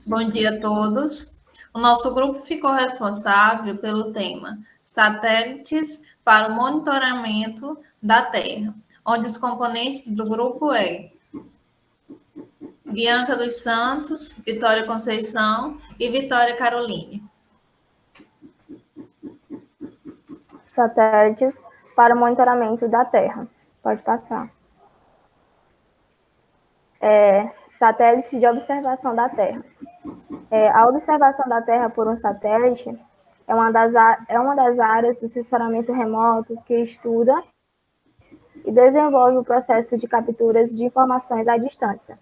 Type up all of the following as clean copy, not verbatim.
Bom dia a todos. O nosso grupo ficou responsável pelo tema Satélites para o monitoramento da Terra, onde os componentes do grupo é Bianca dos Santos, Vitória Conceição e Vitória Caroline. Satélites para o monitoramento da Terra. Pode passar. Satélite de observação da Terra. A observação da Terra por um satélite é uma das áreas do sensoramento remoto que estuda e desenvolve o processo de capturas de informações à distância.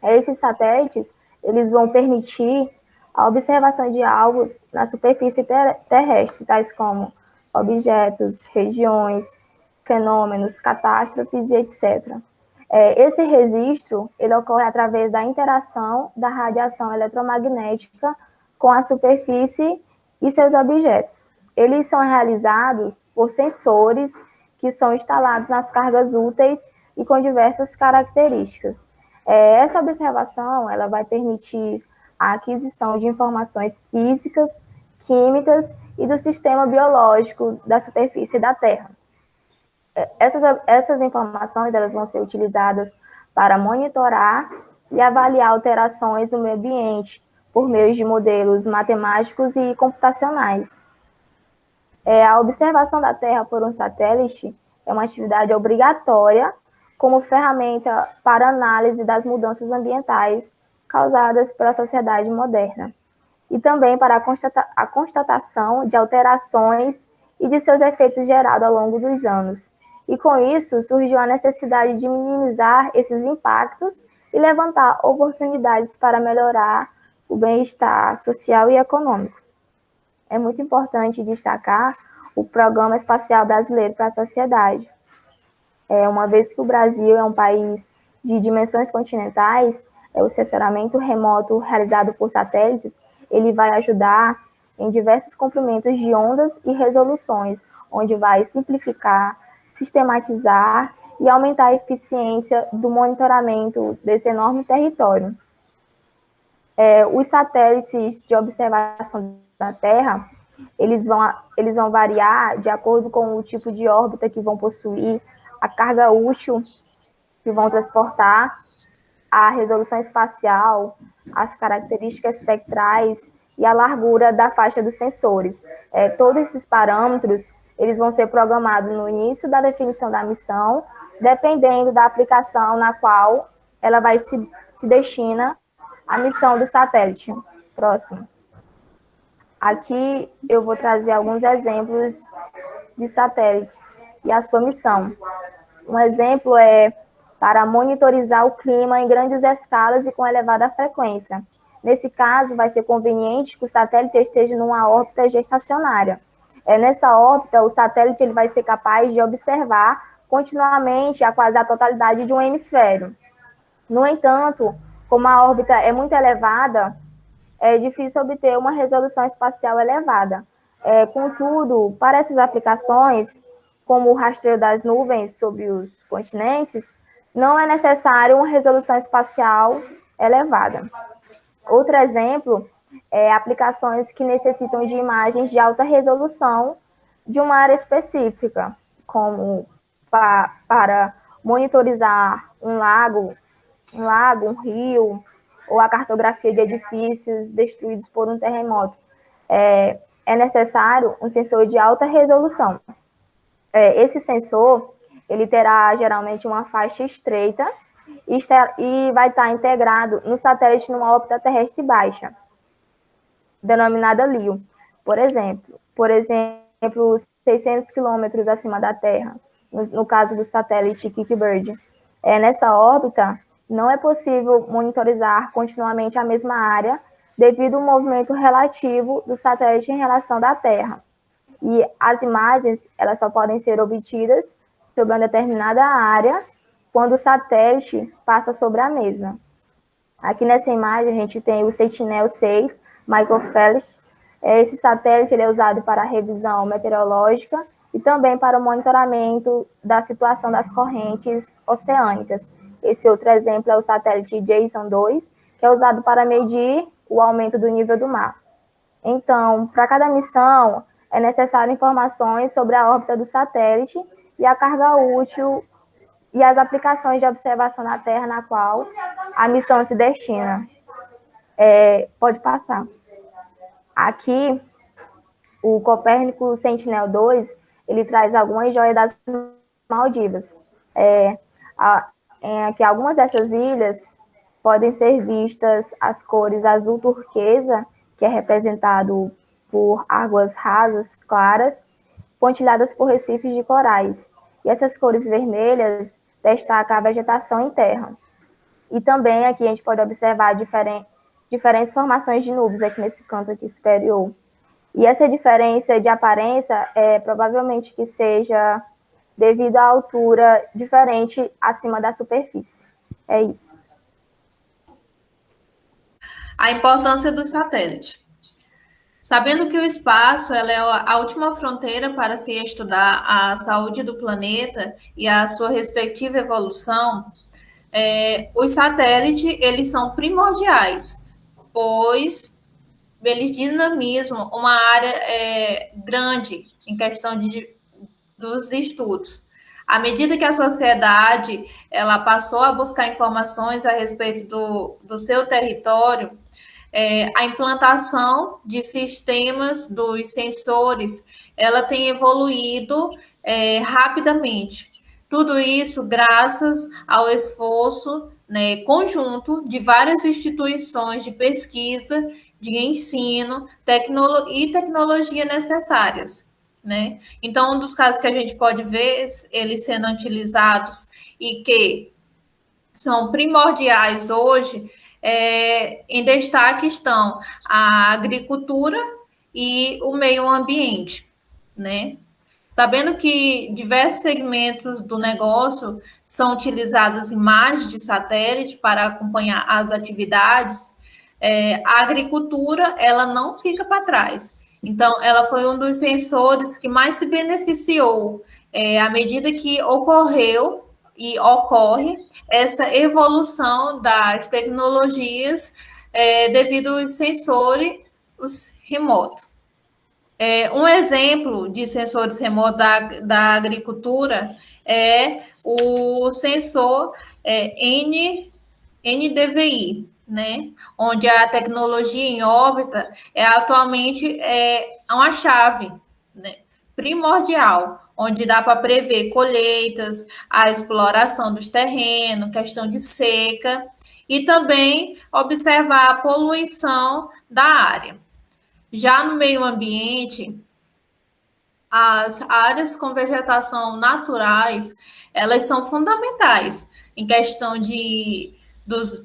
Esses satélites eles vão permitir a observação de alvos na superfície terrestre, tais como objetos, regiões, fenômenos, catástrofes e etc. Esse registro ele ocorre através da interação da radiação eletromagnética com a superfície e seus objetos. Eles são realizados por sensores que são instalados nas cargas úteis e com diversas características. Essa observação ela vai permitir a aquisição de informações físicas, químicas e do sistema biológico da superfície da Terra. Essas informações elas vão ser utilizadas para monitorar e avaliar alterações no meio ambiente por meio de modelos matemáticos e computacionais. A observação da Terra por um satélite é uma atividade obrigatória como ferramenta para análise das mudanças ambientais causadas pela sociedade moderna e também para a constatação de alterações e de seus efeitos gerados ao longo dos anos. E com isso surgiu a necessidade de minimizar esses impactos e levantar oportunidades para melhorar o bem-estar social e econômico. É muito importante destacar o Programa Espacial Brasileiro para a Sociedade. Uma vez que o Brasil é um país de dimensões continentais, o sensoramento remoto realizado por satélites, ele vai ajudar em diversos comprimentos de ondas e resoluções, onde vai simplificar, sistematizar e aumentar a eficiência do monitoramento desse enorme território. Os satélites de observação da Terra, eles vão variar de acordo com o tipo de órbita que vão possuir, a carga útil que vão transportar, a resolução espacial, as características espectrais e a largura da faixa dos sensores. Todos esses parâmetros eles vão ser programados no início da definição da missão, dependendo da aplicação na qual ela vai se destina a missão do satélite. Próximo. Aqui eu vou trazer alguns exemplos de satélites e a sua missão. Um exemplo é para monitorizar o clima em grandes escalas e com elevada frequência. Nesse caso, vai ser conveniente que o satélite esteja numa órbita geoestacionária. Nessa órbita, o satélite ele vai ser capaz de observar continuamente a quase a totalidade de um hemisfério. No entanto, como a órbita é muito elevada, é difícil obter uma resolução espacial elevada. Contudo, para essas aplicações, como o rastreio das nuvens sobre os continentes, não é necessário uma resolução espacial elevada. Outro exemplo é aplicações que necessitam de imagens de alta resolução de uma área específica, como para monitorizar um lago, um rio, ou a cartografia de edifícios destruídos por um terremoto. É necessário um sensor de alta resolução. Esse sensor ele terá geralmente uma faixa estreita e vai estar integrado no satélite numa órbita terrestre baixa, denominada LEO. Por exemplo, 600 quilômetros acima da Terra, no caso do satélite Kickbird. Nessa órbita, não é possível monitorizar continuamente a mesma área devido ao movimento relativo do satélite em relação à Terra. E as imagens elas só podem ser obtidas sobre uma determinada área quando o satélite passa sobre a mesma. Aqui nessa imagem a gente tem o Sentinel-6 Michael Phelps. Esse satélite ele é usado para a revisão meteorológica e também para o monitoramento da situação das correntes oceânicas. Esse outro exemplo é o satélite Jason 2, que é usado para medir o aumento do nível do mar. Então, para cada missão, é necessário informações sobre a órbita do satélite e a carga útil e as aplicações de observação na Terra na qual a missão se destina. Pode passar. Aqui, o Copérnico Sentinel-2, ele traz algumas joias das Maldivas. Aqui, algumas dessas ilhas podem ser vistas as cores azul turquesa, que é representado por águas rasas, claras, pontilhadas por recifes de corais. E essas cores vermelhas destacam a vegetação em terra. E também aqui a gente pode observar diferentes formações de nuvens aqui nesse canto aqui superior. E essa diferença de aparência provavelmente que seja devido à altura diferente acima da superfície. É isso. A importância do satélite. Sabendo que o espaço ela é a última fronteira para se estudar a saúde do planeta e a sua respectiva evolução, os satélites eles são primordiais, pois eles dinamizam uma área grande em questão dos estudos. À medida que a sociedade ela passou a buscar informações a respeito do seu território, a implantação de sistemas dos sensores, ela tem evoluído rapidamente. Tudo isso graças ao esforço, né, conjunto de várias instituições de pesquisa, de ensino e tecnologia necessárias, né? Então, um dos casos que a gente pode ver eles sendo utilizados e que são primordiais hoje, em destaque estão a agricultura e o meio ambiente, né? Sabendo que diversos segmentos do negócio são utilizadas imagens de satélite para acompanhar as atividades, a agricultura ela não fica para trás. Então, ela foi um dos sensores que mais se beneficiou à medida que ocorreu e ocorre essa evolução das tecnologias devido aos sensores remotos. Um exemplo de sensores remotos da agricultura é o sensor NDVI, né? Onde a tecnologia em órbita atualmente uma chave, né, primordial, onde dá para prever colheitas, a exploração dos terrenos, questão de seca, e também observar a poluição da área. Já no meio ambiente, as áreas com vegetação naturais, elas são fundamentais em questão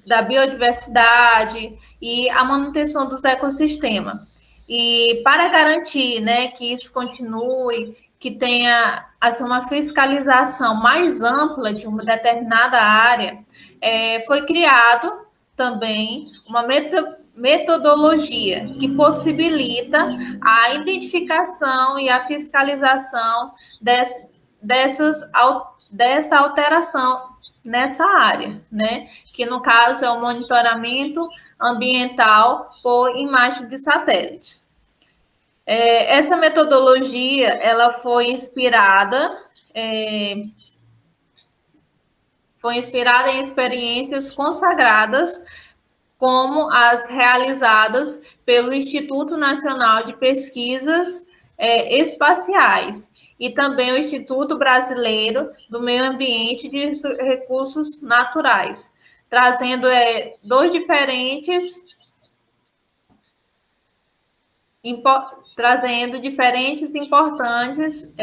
da biodiversidade e a manutenção dos ecossistemas. E para garantir, né, que isso continue, que tenha assim, uma fiscalização mais ampla de uma determinada área, foi criado também uma metodologia que possibilita a identificação e a fiscalização dessa alteração nessa área, né? Que no caso é o monitoramento ambiental por imagem de satélites. Essa metodologia ela foi inspirada em experiências consagradas como as realizadas pelo Instituto Nacional de Pesquisas Espaciais e também o Instituto Brasileiro do Meio Ambiente e de Recursos Naturais, trazendo diferentes importantes,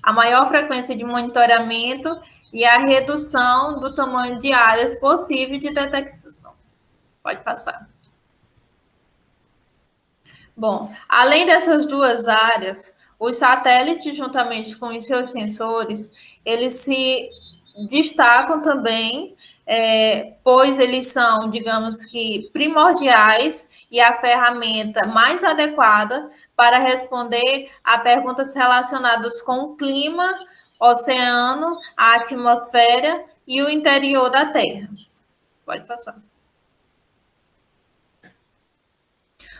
a maior frequência de monitoramento e a redução do tamanho de áreas possíveis de detecção. Pode passar. Bom, além dessas duas áreas, os satélites, juntamente com os seus sensores, eles se destacam também, pois eles são, digamos que, primordiais e a ferramenta mais adequada para responder a perguntas relacionadas com o clima, oceano, a atmosfera e o interior da Terra. Pode passar.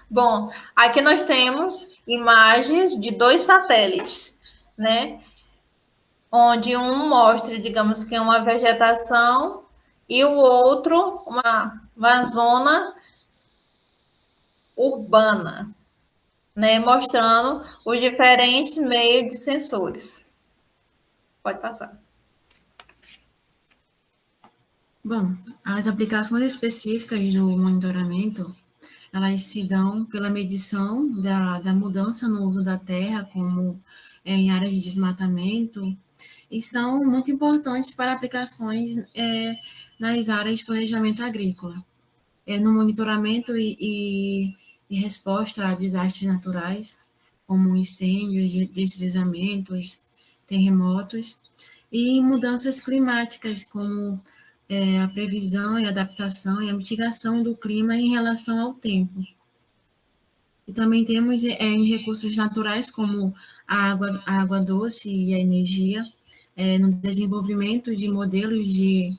Bom, aqui nós temos imagens de 2 satélites, né? Onde um mostra, digamos que uma vegetação e o outro uma zona urbana, né? Mostrando os diferentes meios de sensores. Pode passar. Bom, as aplicações específicas do monitoramento, elas se dão pela medição da mudança no uso da terra, como em áreas de desmatamento, e são muito importantes para aplicações nas áreas de planejamento agrícola. No monitoramento e resposta a desastres naturais, como incêndios, deslizamentos, terremotos, e mudanças climáticas, como a previsão e adaptação e a mitigação do clima em relação ao tempo. E também temos em recursos naturais, como a água doce e a energia, no desenvolvimento de modelos de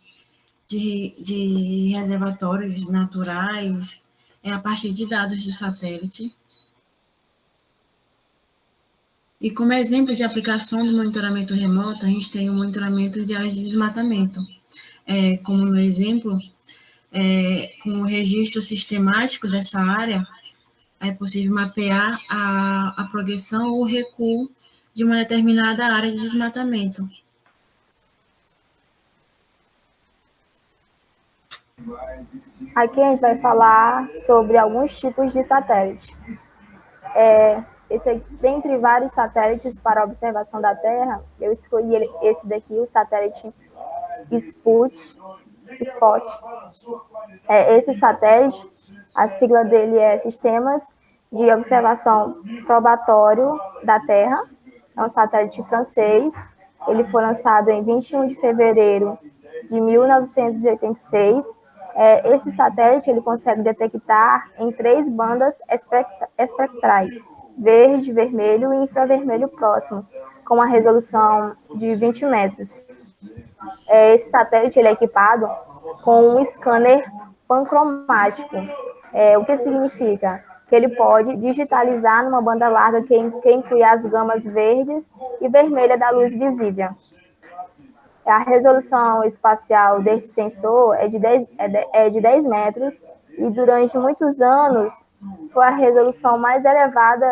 reservatórios naturais, a partir de dados de satélite. E como exemplo de aplicação do monitoramento remoto, a gente tem o monitoramento de áreas de desmatamento. Como no exemplo, com o registro sistemático dessa área, é possível mapear a progressão ou recuo de uma determinada área de desmatamento. Aqui a gente vai falar sobre alguns tipos de satélite. Dentre vários satélites para observação da Terra, eu escolhi esse daqui, o satélite SPOT. Esse satélite, a sigla dele é Sistemas de Observação Probatório da Terra. É um satélite francês. Ele foi lançado em 21 de fevereiro de 1986. Esse satélite ele consegue detectar em 3 bandas espectrais, verde, vermelho e infravermelho próximos, com uma resolução de 20 metros. Esse satélite ele é equipado com um scanner pancromático. O que significa? Que ele pode digitalizar numa banda larga que inclui as gamas verdes e vermelha da luz visível. A resolução espacial deste sensor é de 10 metros e durante muitos anos foi a resolução mais elevada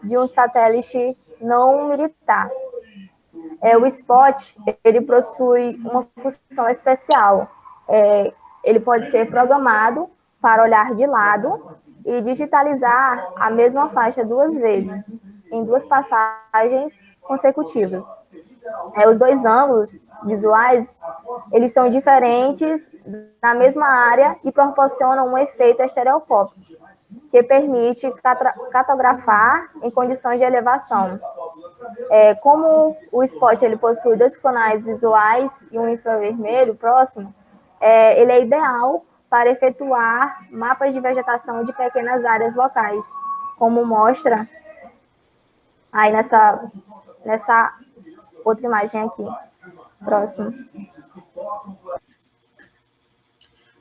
de um satélite não militar. O SPOT ele possui uma função especial. Ele pode ser programado para olhar de lado e digitalizar a mesma faixa 2 vezes, em 2 passagens consecutivas. Os 2 ângulos visuais, eles são diferentes na mesma área e proporcionam um efeito estereoscópico, que permite cartografar em condições de elevação. Como o SPOT ele possui 2 canais visuais e um infravermelho próximo, ele é ideal para efetuar mapas de vegetação de pequenas áreas locais, como mostra aí nessa outra imagem aqui. Próximo.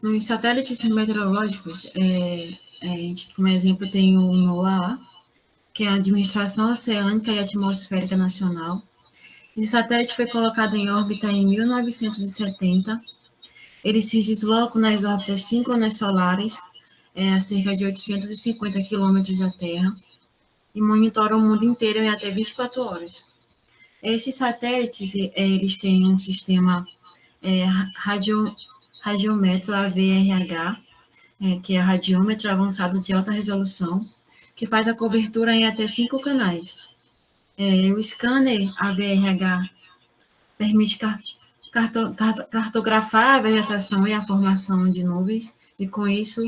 Nos satélites meteorológicos, como exemplo, tem o NOAA, que é a Administração Oceânica e Atmosférica Nacional. Esse satélite foi colocado em órbita em 1970. Ele se desloca nas órbitas síncronas solares, a cerca de 850 quilômetros da Terra, e monitora o mundo inteiro em até 24 horas. Esses satélites, eles têm um sistema radiometro AVRH, que é radiômetro avançado de alta resolução, que faz a cobertura em até 5 canais. O scanner AVRH permite cartografar a vegetação e a formação de nuvens, e com isso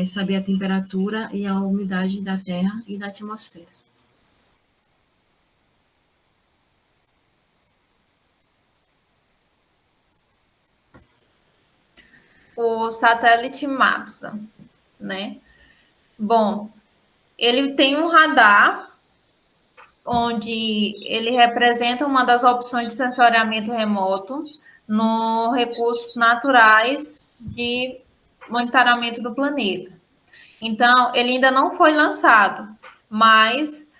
saber a temperatura e a umidade da Terra e da atmosfera. O satélite MAPSA, né? Bom, ele tem um radar onde ele representa uma das opções de sensoriamento remoto no recursos naturais de monitoramento do planeta. Então, ele ainda não foi lançado, mas,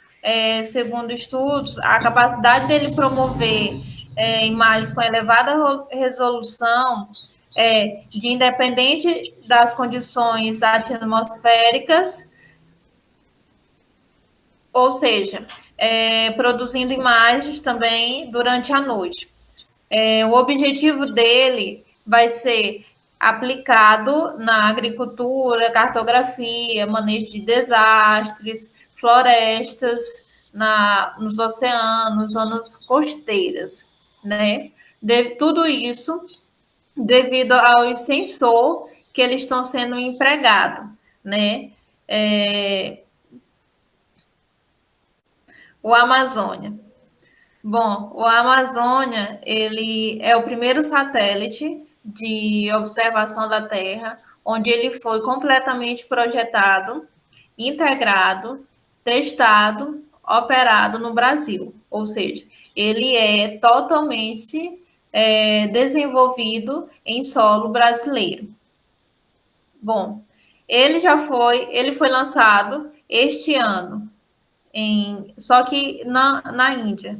segundo estudos, a capacidade dele promover imagens com elevada resolução, de independente das condições atmosféricas, ou seja, produzindo imagens também durante a noite. O objetivo dele vai ser aplicado na agricultura, cartografia, manejo de desastres, florestas, nos oceanos, zonas costeiras, né? Tudo isso devido aos sensores que eles estão sendo empregados, né? O Amazônia. Bom, o Amazônia, ele é o primeiro satélite de observação da Terra, onde ele foi completamente projetado, integrado, testado, operado no Brasil. Ou seja, ele é totalmente desenvolvido em solo brasileiro. Bom, ele foi lançado este ano, só que na Índia.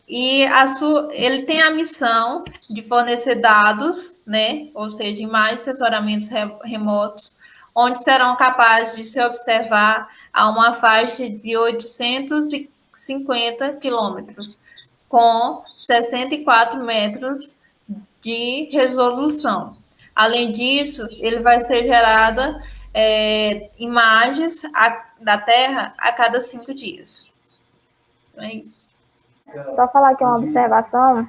Ele tem a missão de fornecer dados, né, ou seja, imagens e assessoramentos remotos, onde serão capazes de se observar a uma faixa de 850 quilômetros, com 64 metros de resolução. Além disso, ele vai ser gerada imagens da Terra a cada 5 dias. Então é isso. Só falar aqui uma observação.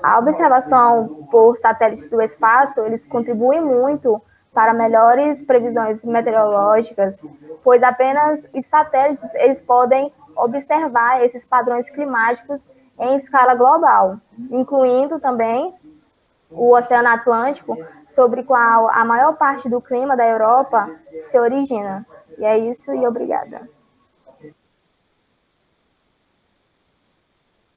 A observação por satélites do espaço, eles contribuem muito para melhores previsões meteorológicas, pois apenas os satélites eles podem observar esses padrões climáticos em escala global, incluindo também o Oceano Atlântico, sobre qual a maior parte do clima da Europa se origina. E é isso, e obrigada.